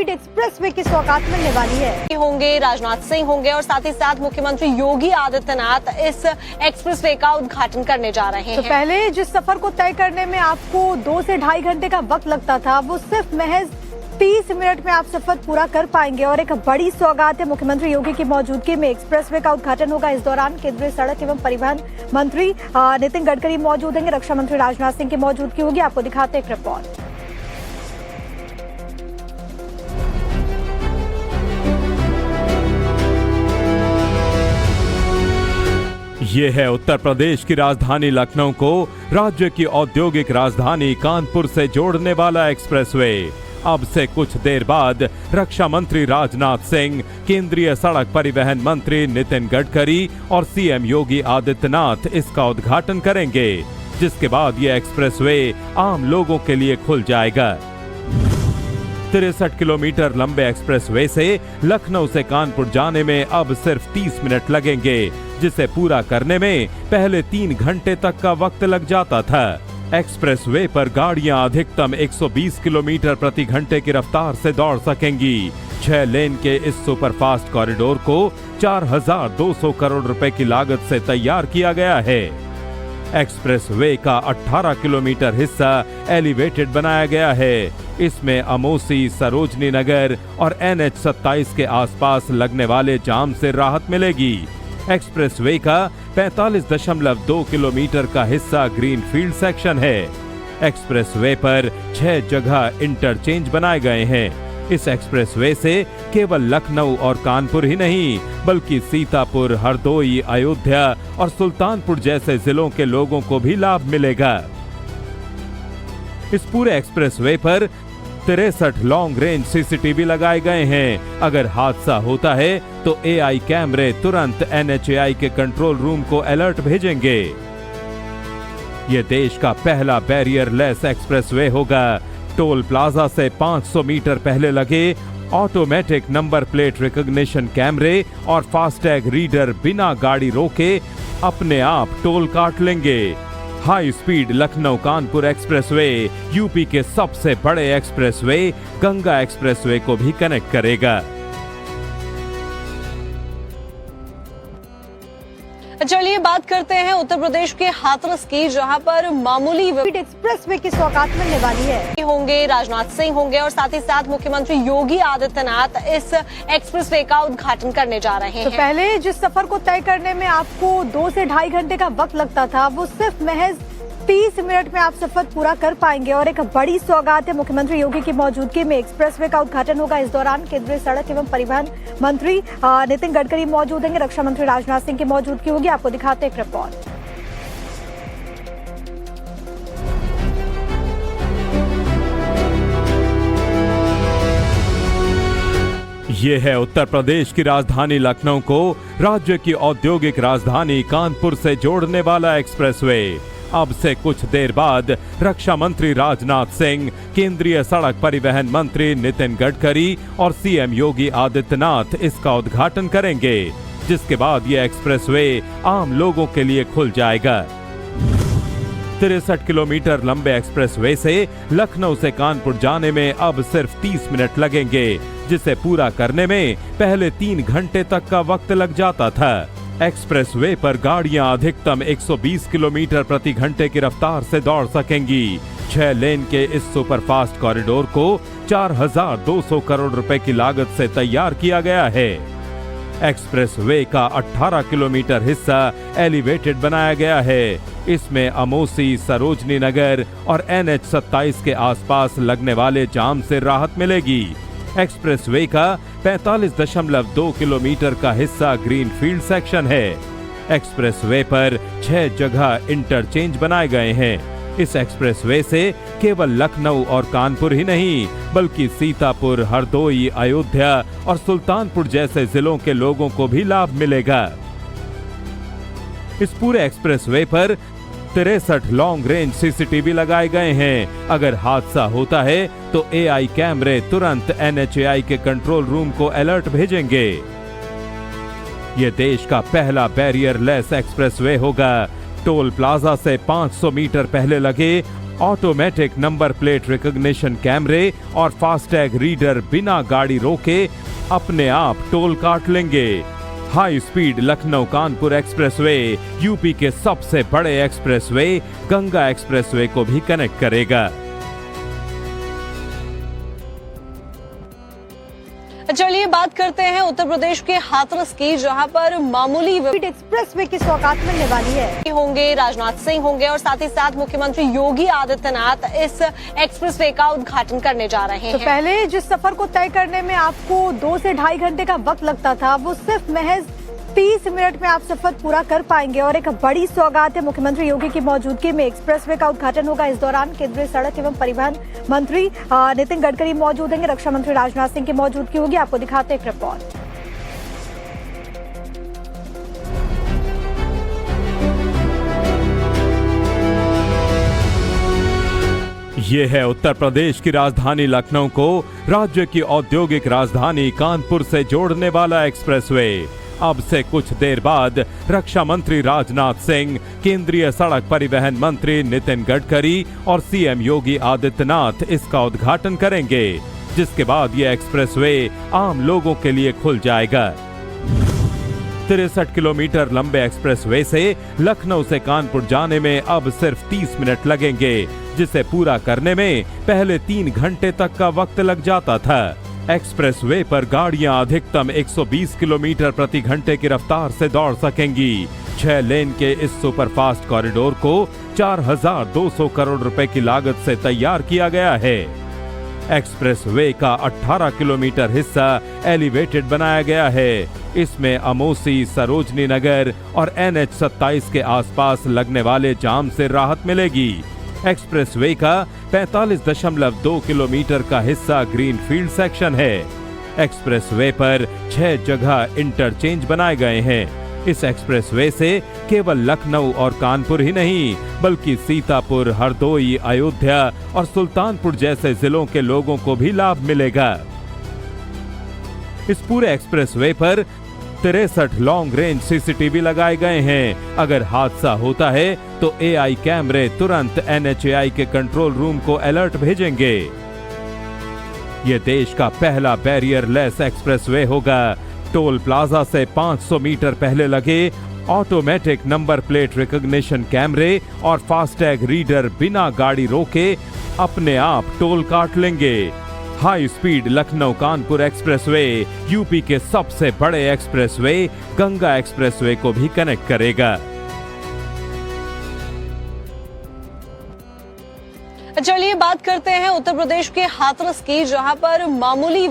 Expressway की सौगात मिलने वाली है। होंगे राजनाथ सिंह होंगे और साथ ही साथ मुख्यमंत्री योगी आदित्यनाथ इस एक्सप्रेसवे का उद्घाटन करने जा रहे हैं। तो पहले जिस सफर को तय करने में आपको 2 से ढाई घंटे का वक्त लगता था, वो सिर्फ महज 30 मिनट में आप सफर पूरा कर पाएंगे। और एक बड़ी सौगात है, मुख्यमंत्री योगी की मौजूदगी में एक्सप्रेसवे का उद्घाटन होगा। इस दौरान केंद्रीय सड़क एवं परिवहन मंत्री नितिन गडकरी मौजूद होंगे, रक्षा मंत्री राजनाथ सिंह की मौजूदगी होगी। आपको दिखाते हैं एक रिपोर्ट। ये है उत्तर प्रदेश की राजधानी लखनऊ को राज्य की औद्योगिक राजधानी कानपुर से जोड़ने वाला एक्सप्रेसवे। अब से कुछ देर बाद रक्षा मंत्री राजनाथ सिंह, केंद्रीय सड़क परिवहन मंत्री नितिन गडकरी और सीएम योगी आदित्यनाथ इसका उद्घाटन करेंगे, जिसके बाद यह एक्सप्रेसवे आम लोगों के लिए खुल जाएगा। 63 किलोमीटर लंबे एक्सप्रेसवे से लखनऊ से कानपुर जाने में अब सिर्फ 30 मिनट लगेंगे, जिसे पूरा करने में पहले 3 घंटे तक का वक्त लग जाता था। एक्सप्रेसवे पर गाड़ियां अधिकतम 120 किलोमीटर प्रति घंटे की रफ्तार से दौड़ सकेंगी। 6 लेन के इस सुपरफास्ट कॉरिडोर को 4200 करोड़ रुपए की लागत से तैयार किया गया है। एक्सप्रेसवे का 18 किलोमीटर हिस्सा एलिवेटेड बनाया गया है। इसमें अमोसी, सरोजनी नगर और NH 27 के आसपास लगने वाले जाम से राहत मिलेगी। एक्सप्रेसवे का 45.2 किलोमीटर का हिस्सा ग्रीनफील्ड सेक्शन है। एक्सप्रेसवे पर 6 जगह इंटरचेंज बनाए गए हैं। इस एक्सप्रेसवे से केवल लखनऊ और कानपुर ही नहीं, बल्कि सीतापुर, हरदोई, अयोध्या और सुल्तानपुर जैसे जिलों के लोगों को भी लाभ मिलेगा। इस पूरे एक्सप्रेसवे पर 63 लॉन्ग रेंज CCTV लगाए गए हैं। अगर हादसा होता है तो AI कैमरे तुरंत NHAI के कंट्रोल रूम को अलर्ट भेजेंगे। यह देश का पहला बैरियर लेस एक्सप्रेसवे होगा। टोल प्लाजा से 500 मीटर पहले लगे ऑटोमेटिक नंबर प्लेट रिकॉग्निशन कैमरे और फास्टैग रीडर बिना गाड़ी रोके अपने आप टोल काट लेंगे। High speed Lucknow Kanpur expressway UP के सबसे बड़े एक्सप्रेसवे गंगा एक्सप्रेसवे को भी कनेक्ट करेगा। चलिए बात करते हैं उत्तर प्रदेश के हाथरस की, जहां पर मामूली एक्सप्रेसवे की सौगात मिलने वाली है। होंगे राजनाथ सिंह होंगे और साथ ही साथ मुख्यमंत्री योगी आदित्यनाथ इस एक्सप्रेसवे का उद्घाटन करने जा रहे हैं। तो पहले जिस सफर को तय करने में आपको 2 से ढाई घंटे का वक्त लगता था, वो सिर्फ महज 30 मिनट में आप सफर पूरा कर पाएंगे। और एक बड़ी सौगात है, मुख्यमंत्री योगी की मौजूदगी में एक्सप्रेसवे का उद्घाटन होगा। इस दौरान केंद्रीय सड़क एवं परिवहन मंत्री नितिन गडकरी मौजूद होंगे, रक्षा मंत्री राजनाथ सिंह की मौजूदगी होगी। आपको दिखाते हैं एक रिपोर्ट। ये है उत्तर प्रदेश की राजधानी लखनऊ को राज्य की औद्योगिक राजधानी कानपुर से जोड़ने वाला एक्सप्रेसवे। अब से कुछ देर बाद रक्षा मंत्री राजनाथ सिंह, केंद्रीय सड़क परिवहन मंत्री नितिन गडकरी और सीएम योगी आदित्यनाथ इसका उद्घाटन करेंगे, जिसके बाद यह एक्सप्रेसवे आम लोगों के लिए खुल जाएगा। 63 किलोमीटर लंबे एक्सप्रेसवे से लखनऊ से कानपुर जाने में अब सिर्फ 30 मिनट लगेंगे, जिसे पूरा करने में पहले 3 घंटे तक का वक्त लग जाता था। एक्सप्रेसवे पर गाड़ियां अधिकतम 120 किलोमीटर प्रति घंटे की रफ्तार से दौड़ सकेंगी। 6 लेन के इस सुपरफास्ट कॉरिडोर को 4200 करोड़ रुपए की लागत से तैयार किया गया है। एक्सप्रेसवे का 18 किलोमीटर हिस्सा एलिवेटेड बनाया गया है। इसमें अमोसी, सरोजनी नगर और NH 27 के आसपास लगने वाले जाम से राहत मिलेगी। एक्सप्रेसवे का 45.2 किलोमीटर का हिस्सा ग्रीनफील्ड सेक्शन है। एक्सप्रेसवे पर 6 जगह इंटरचेंज बनाए गए हैं। इस एक्सप्रेसवे से केवल लखनऊ और कानपुर ही नहीं, बल्कि सीतापुर, हरदोई, अयोध्या और सुल्तानपुर जैसे जिलों के लोगों को भी लाभ मिलेगा। इस पूरे एक्सप्रेसवे पर 63 लॉन्ग रेंज CCTV लगाए गए हैं। अगर हादसा होता है तो AI कैमरे तुरंत NHAI के कंट्रोल रूम को अलर्ट भेजेंगे। यह देश का पहला बैरियर लेस एक्सप्रेसवे होगा। टोल प्लाजा से 500 मीटर पहले लगे ऑटोमेटिक नंबर प्लेट रिकॉग्निशन कैमरे और फास्टैग रीडर बिना गाड़ी रोके अपने आप टोल काट लेंगे। High speed Lucknow Kanpur expressway UP के सबसे बड़े एक्सप्रेसवे गंगा एक्सप्रेसवे को भी कनेक्ट करेगा। चलिए बात करते हैं उत्तर प्रदेश के हाथरस की, जहां पर मामूली एक्सप्रेसवे की सौगात मिलने वाली है। होंगे राजनाथ सिंह होंगे और साथ ही साथ मुख्यमंत्री योगी आदित्यनाथ इस एक्सप्रेसवे का उद्घाटन करने जा रहे हैं। तो पहले जिस सफर को तय करने में आपको 2 से ढाई घंटे का वक्त लगता था, वो सिर्फ महज 30 मिनट में आप सफर पूरा कर पाएंगे और एक बड़ी सौगात है। मुख्यमंत्री योगी की मौजूदगी में एक्सप्रेसवे का उद्घाटन होगा। इस दौरान केंद्रीय सड़क एवं परिवहन मंत्री नितिन गडकरी मौजूद होंगे, रक्षा मंत्री राजनाथ सिंह की मौजूदगी होगी। आपको दिखाते हैं एक रिपोर्ट। ये है उत्तर प्रदेश की राजधानी लखनऊ को राज्य की औद्योगिक राजधानी कानपुर से जोड़ने वाला एक्सप्रेसवे। अब से कुछ देर बाद रक्षा मंत्री राजनाथ सिंह, केंद्रीय सड़क परिवहन मंत्री नितिन गडकरी और सीएम योगी आदित्यनाथ इसका उद्घाटन करेंगे, जिसके बाद यह एक्सप्रेसवे आम लोगों के लिए खुल जाएगा। 63 किलोमीटर लंबे एक्सप्रेसवे से लखनऊ से कानपुर जाने में अब सिर्फ 30 मिनट लगेंगे, जिसे पूरा करने में पहले 3 घंटे तक का वक्त लग जाता था। एक्सप्रेसवे पर गाड़ियां अधिकतम 120 किलोमीटर प्रति घंटे की रफ्तार से दौड़ सकेंगी। 6 लेन के इस सुपरफास्ट कॉरिडोर को 4200 करोड़ रुपए की लागत से तैयार किया गया है। एक्सप्रेसवे का 18 किलोमीटर हिस्सा एलिवेटेड बनाया गया है। इसमें अमोसी, सरोजनी नगर और NH 27 के आसपास लगने वाले जाम से राहत मिलेगी। एक्सप्रेसवे का 45.2 किलोमीटर का हिस्सा ग्रीनफील्ड सेक्शन है। एक्सप्रेसवे पर 6 जगह इंटरचेंज बनाए गए हैं। इस एक्सप्रेसवे से केवल लखनऊ और कानपुर ही नहीं, बल्कि सीतापुर, हरदोई, अयोध्या और सुल्तानपुर जैसे जिलों के लोगों को भी लाभ मिलेगा। इस पूरे एक्सप्रेसवे पर 63 लॉन्ग रेंज सीसीटीवी लगाए गए हैं। अगर हादसा होता है तो AI कैमरे तुरंत NHAI के कंट्रोल रूम को अलर्ट भेजेंगे। यह देश का पहला बैरियर लेस एक्सप्रेसवे होगा। टोल प्लाजा से 500 मीटर पहले लगे ऑटोमेटिक नंबर प्लेट रिकॉग्निशन कैमरे और फास्टैग रीडर बिना गाड़ी रोके अपने आप टोल काट लेंगे। High speed Lucknow Kanpur expressway UP के सबसे बड़े एक्सप्रेसवे गंगा एक्सप्रेसवे को भी कनेक्ट करेगा। चलिए बात करते हैं उत्तर प्रदेश के हाथरस की, जहां पर मामूली